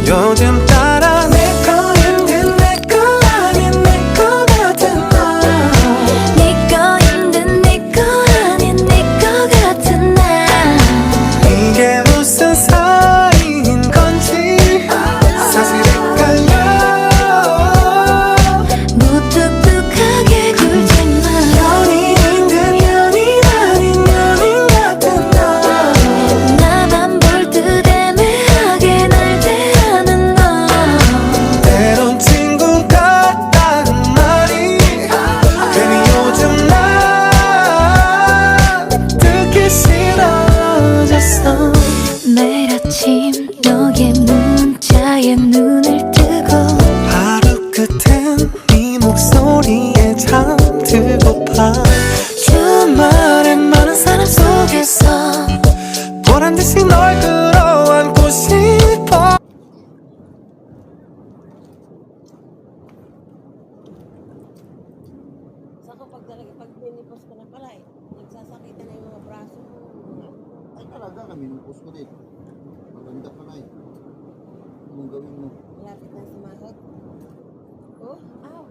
요즘 따라 내 거인데 내 거 아닌 내 거 같은 나. 네 거인데 내 거 아닌 내 거 같은 나. 이게 무슨 사이인 건지 사실 헷갈려. 무뚝뚝하게 굴지마. 연인인 듯 연인 아닌 연인 같은 나. 나만 볼 듯 애매하게 날 대하는 너. 때론 친구 같다는 말이 괜히 요즘 나 듣기 싫어졌어. 매일 아침 너의 문자에 눈을 뜨고 하루 끝엔 네 목소리에 잠들고파. 주말엔 많은 사람 속에서 보란듯이 널 끌어안고 싶어. Sa kapag talaga, pag pinipos ko na pala eh, nagsasakitan na yung mga braso ko. Ay talaga, minupos ko din. Maganda pala eh. Anong gawin mo? Malapit na sumahod. Oh, aw.